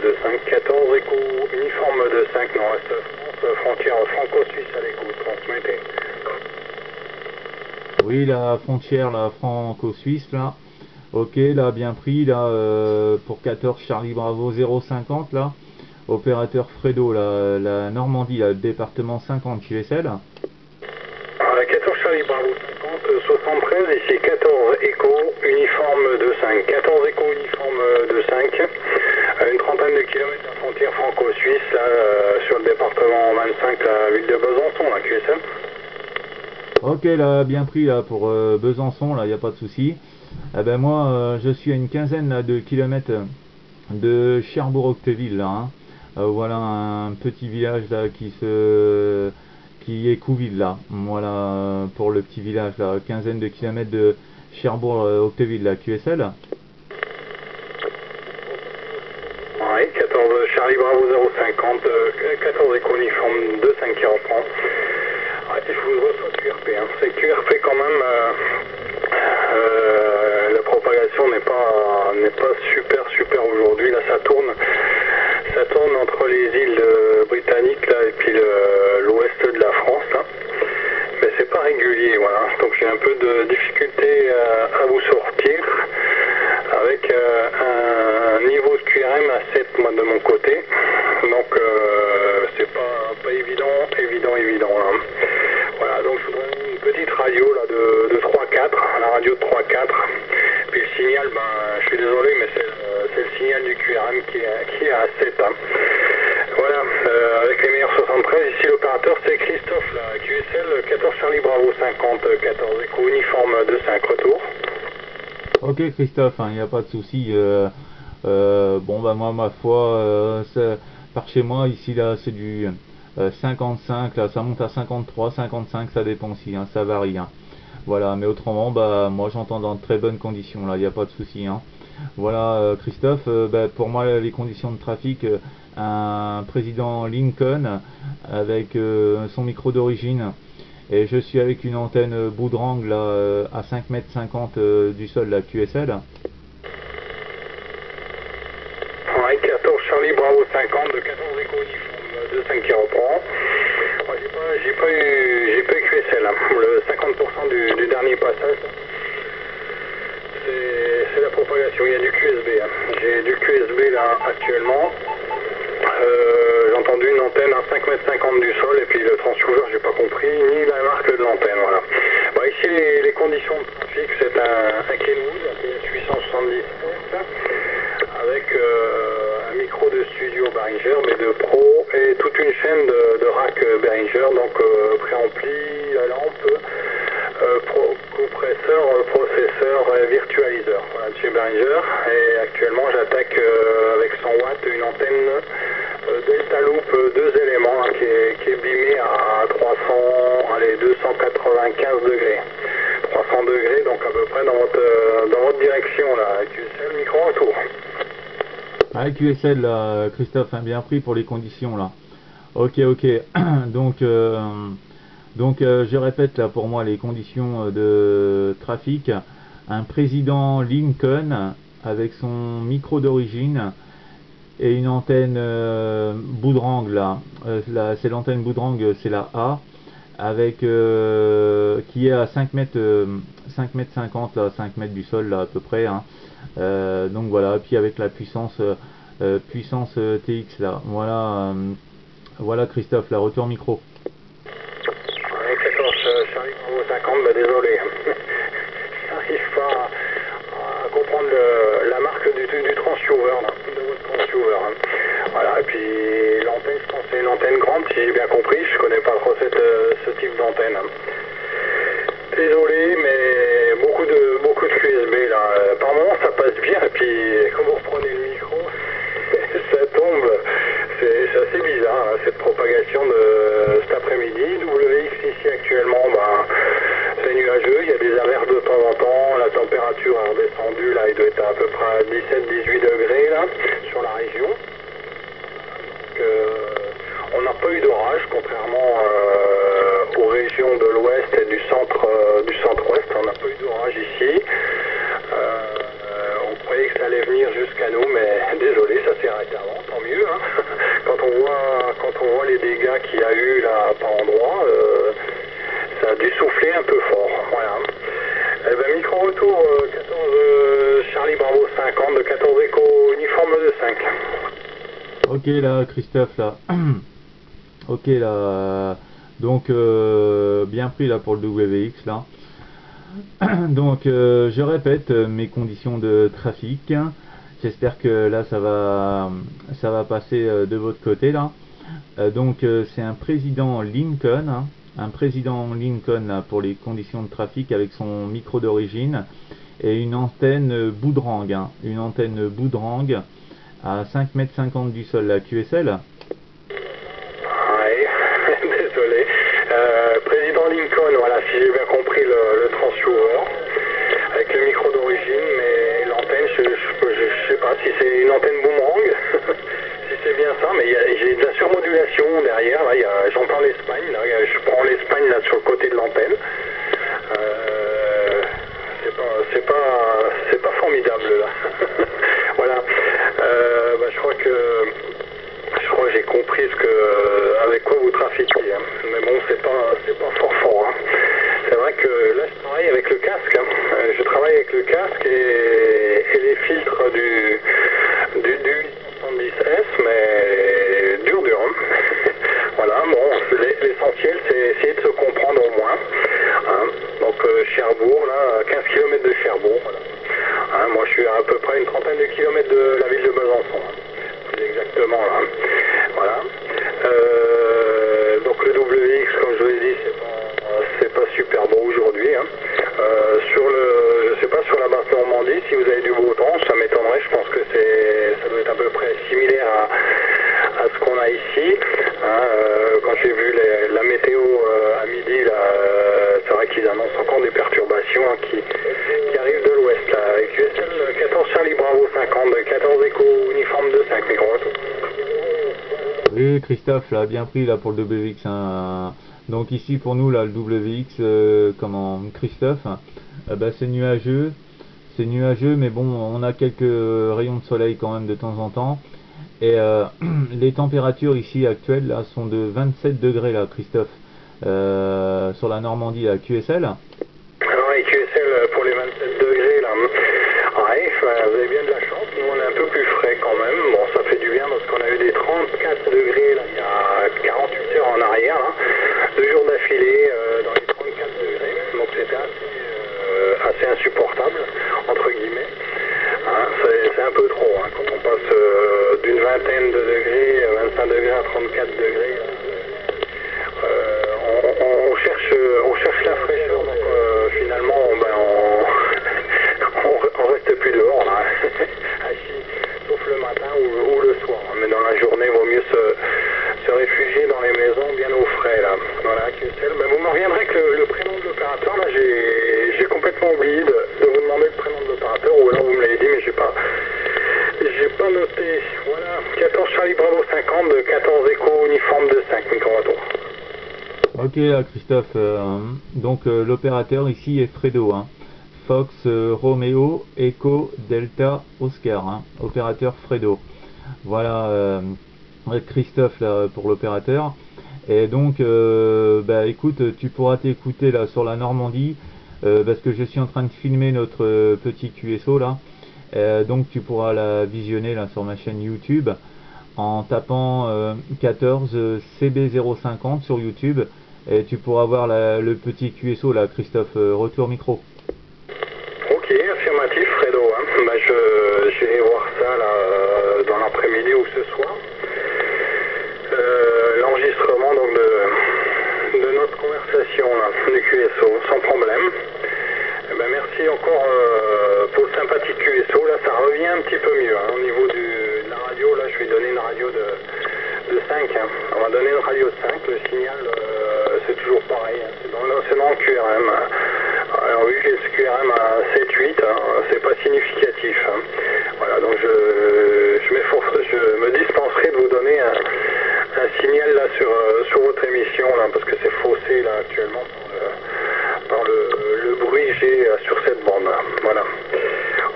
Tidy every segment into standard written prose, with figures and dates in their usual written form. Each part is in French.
de 5, 14 écho uniforme de 5, nord-est France, frontière franco-suisse à l'écoute, transmettez. Oui, la frontière la franco-suisse là. Ok, là bien pris là pour 14 Charlie Bravo 050 là. Opérateur Fredo, la Normandie, là, le département 50 QSL. 14 Charlie Bravo 50, 73, ici 14 écho uniforme de 5, 14 écho uniforme de 5, à une trentaine de kilomètres de la frontière franco-suisse, là, sur le département 25, la ville de Besançon, la QSL. Ok, là bien pris là pour Besançon, là il n'y a pas de souci. Eh ben moi je suis à une quinzaine là, de kilomètres de Cherbourg-Octeville là. Hein. Voilà un petit village là qui est Couville là. Voilà pour le petit village là, quinzaine de kilomètres de Cherbourg-Octeville là, QSL. Oui, 14 Charlie Bravo 050, 14 écho uniforme 25 qui reprend. Ouais, je vous reçois QRP, hein. C'est QRP quand même, la propagation n'est pas super aujourd'hui, là ça tourne entre les îles britanniques là et puis l'ouest de la France là. Mais c'est pas régulier, voilà, donc j'ai un peu de difficulté à vous sortir avec un niveau de QRM à 7 moi de mon côté, donc c'est pas évident là. Voilà, donc je voudrais une petite radio là de 3-4, la radio de 3-4, puis le signal, ben je suis désolé mais c'est le signal du QRM qui est à 7 hein. Voilà, avec les meilleurs 73, ici l'opérateur c'est Christophe là, QSL 14 Charlie Bravo 50, 14 écho uniforme de 5, retour. Ok Christophe, il n'y a pas de souci. Bon bah moi ma foi, par chez moi ici là c'est du 55, là ça monte à 53, 55, ça dépend aussi, hein, ça varie. Hein. Voilà, mais autrement bah moi j'entends dans de très bonnes conditions là, il n'y a pas de souci. Hein. Voilà Christophe, bah, pour moi les conditions de trafic, un président Lincoln avec son micro d'origine. Et je suis avec une antenne Boomerang là, à 5,50 m du sol, la QSL. Ouais, 14 Charlie Bravo 50, de 14 écho uniforme de 5 qui reprend. Ouais, j'ai pas eu QSL, hein. Le 50% du dernier passage, c'est la propagation, il y a du QSB. Hein. J'ai du QSB là actuellement. J'ai entendu une antenne à 5,50 m du sol et puis le transceiver, j'ai pas compris ni la marque de l'antenne. Voilà. Bon, ici les conditions de trafic, c'est un Kenwood, un 877 avec un micro de studio Behringer, mais de pro et toute une chaîne de rack Behringer, donc préampli, la lampe, compresseur, processeur, virtualiseur. Voilà, de chez Behringer. Et actuellement, j'attaque avec 100 watts une antenne Delta Loop 2 éléments hein, qui est bimée à 295 degrés. 300 degrés, donc à peu près dans votre direction là. QSL, micro retour. Ah, QSL là, Christophe, hein, bien pris pour les conditions là. Ok. Donc je répète là pour moi les conditions de trafic. Un président Lincoln avec son micro d'origine et une antenne Boomerang là. C'est l'antenne Boomerang, c'est la A avec qui est à 5 mètres 50 là, 5 mètres du sol là à peu près. Hein. Donc voilà, puis avec la puissance TX là. Voilà Christophe, la retour micro. 14 Charlie Bravo 50, bah désolé. J'arrive pas à comprendre la marque du transceiver, là, de votre transceiver. Hein. Voilà, et puis l'antenne, je pense que c'est une antenne grande, si j'ai bien compris, je connais pas trop ce type d'antenne. Hein. Désolé, mais beaucoup de QSB là. Par moment ça passe bien, et puis quand vous reprenez le micro, ça tombe. C'est assez bizarre hein, cette propagation de cet après-midi. WX ici actuellement, ben, c'est nuageux, il y a des averses de temps en temps, la température est redescendue, là il doit être à peu près à 17-18 degrés là, sur la région. Donc, on n'a pas eu d'orage, contrairement aux régions de l'ouest et du centre-ouest, on n'a pas eu d'orage ici. On croyait que ça allait venir jusqu'à nous, mais désolé, ça s'est arrêté avant. Ok là, Christophe là. Ok là. Donc bien pris là pour le WX là. Donc je répète mes conditions de trafic. J'espère que là ça va passer de votre côté là. Donc c'est un président Lincoln, hein, un président Lincoln là, pour les conditions de trafic avec son micro d'origine et une antenne Boomerang, hein, une antenne Boomerang à 5,50 m du sol, la QSL. Ouais, désolé. Président Lincoln, voilà, si j'ai bien compris le transceiver avec le micro d'origine, mais l'antenne, je sais pas si c'est une antenne Boomerang, si c'est bien ça, mais j'ai de la surmodulation derrière, là, j'entends l'Espagne, là, je prends l'Espagne là sur le côté de l'antenne. C'est pas formidable là. Voilà. Je crois que j'ai compris avec quoi vous trafiquez. Hein. Mais bon, c'est pas fort. Hein. C'est vrai que là, je travaille avec le casque. Hein. Je travaille avec le casque et les filtres du 870S, mais dur. Hein. Voilà. Bon, l'essentiel, c'est essayer de se comprendre au moins. Hein. Donc Cherbourg, là, 15 km de Cherbourg. Voilà. Hein, moi, je suis à peu près une trentaine de kilomètres de la ville de Besançon. Hein. Exactement là. Voilà. Donc le WX, comme je vous l'ai dit, c'est pas super beau aujourd'hui. Hein. Je sais pas sur la basse Normandie, si vous avez du beau temps, ça m'étonnerait. Je pense que ça doit être à peu près similaire à ce qu'on a ici. Hein. Quand j'ai vu la météo à midi, là, c'est vrai qu'ils annoncent encore des perturbations hein, qui arrivent de l'ouest. Avec QSL 14 Charlie Bravo 50, 14 Echo uniforme de 5 microwatts. Oui, Christophe l'a bien pris là pour le WX. Hein. Donc ici pour nous là le WX, comment Christophe, c'est nuageux. C'est nuageux, mais bon, on a quelques rayons de soleil quand même de temps en temps. Et les températures ici actuelles là sont de 27 degrés là, Christophe, sur la Normandie à QSL. Alors les QSL pour les 27 degrés là, ouais, vous avez bien de la chance. Nous on est un peu plus frais quand même. Bon, ça fait du bien parce qu'on a eu des 34 degrés là, il y a 48 heures en arrière. Hein. 2 jours d'affilée dans les 34 degrés. Donc c'était assez insupportable, entre guillemets. Hein, c'est un peu trop. Hein, quand on passe d'une vingtaine de degrés, 25 degrés à 34 degrés. On cherche la fraîcheur, donc finalement on reste plus dehors là, assis, sauf le matin ou le soir. Mais dans la journée, il vaut mieux se réfugier dans les maisons bien au frais là. Voilà, QSL. Mais vous me reviendrez que le prénom de l'opérateur, là j'ai complètement oublié de vous demander le prénom de l'opérateur, ou alors vous me l'avez dit, mais j'ai pas noté. Voilà, 14 Charlie Bravo 50 de 14 Echo uniforme de 5 microwatts. Ok Christophe, donc l'opérateur ici est Fredo, hein. Fox Romeo Echo Delta Oscar, hein. Opérateur Fredo. Voilà Christophe là, pour l'opérateur. Et donc écoute, tu pourras t'écouter là sur la Normandie parce que je suis en train de filmer notre petit QSO là. Donc tu pourras la visionner là sur ma chaîne YouTube en tapant 14 CB050 sur YouTube. Et tu pourras voir le petit QSO là, Christophe, retour micro. Ok, affirmatif, Fredo. Hein. Je vais voir ça là, dans l'après-midi ou ce soir. L'enregistrement donc de notre conversation là, du QSO, sans problème. Merci encore pour le sympathique QSO. Là, ça revient un petit peu mieux. Hein. Au niveau de la radio, là, je vais donner une radio de 5. Hein. On va donner une radio de 5. Le signal, c'est toujours pareil. Hein. C'est dans le QRM. Alors, vu que j'ai ce QRM à 7-8, hein, c'est pas significatif. Hein. Voilà, donc je me dispenserai de vous donner un signal là sur votre émission, là, parce que c'est faussé là actuellement par le bruit que j'ai sur cette bande. Voilà.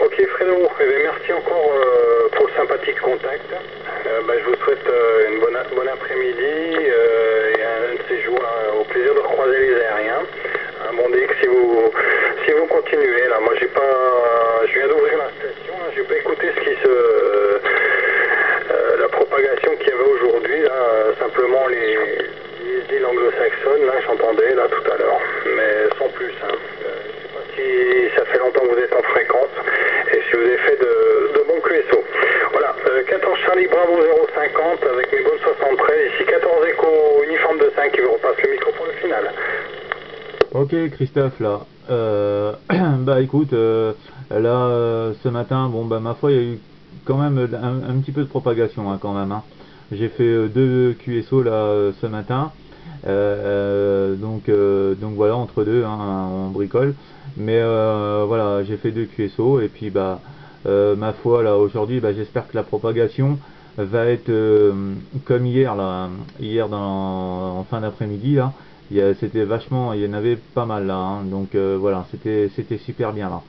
Ok Fredo, merci encore pour le sympathique contact. Je vous souhaite une bonne après-midi et un de ces jours au plaisir de croiser les aériens. Bon Dick, si vous continuez là, moi je viens d'ouvrir la station, j'ai pas écouté la propagation Bravo 050 avec mes bonnes 73, ici 14 écho uniforme de 5 qui vous repasse le micro pour le final. Ok Christophe là, bah écoute, là ce matin, bon bah ma foi il y a eu quand même un petit peu de propagation hein, quand même. Hein. J'ai fait 2 QSO là ce matin, donc voilà entre deux hein, on bricole. Mais voilà j'ai fait 2 QSO et puis bah ma foi là aujourd'hui bah, j'espère que la propagation va être comme hier là, hier en fin d'après-midi là. C'était vachement, il y en avait pas mal là, hein, donc voilà, c'était super bien là.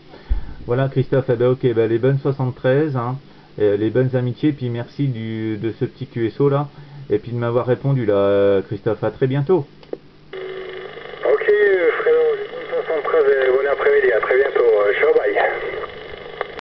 Voilà Christophe, eh ben, ok, ben, les bonnes 73, hein, les bonnes amitiés, puis merci de ce petit QSO là, et puis de m'avoir répondu là, Christophe, à très bientôt. Ok Fredo, les bonnes 73 et bon après-midi, à très bientôt, ciao bye.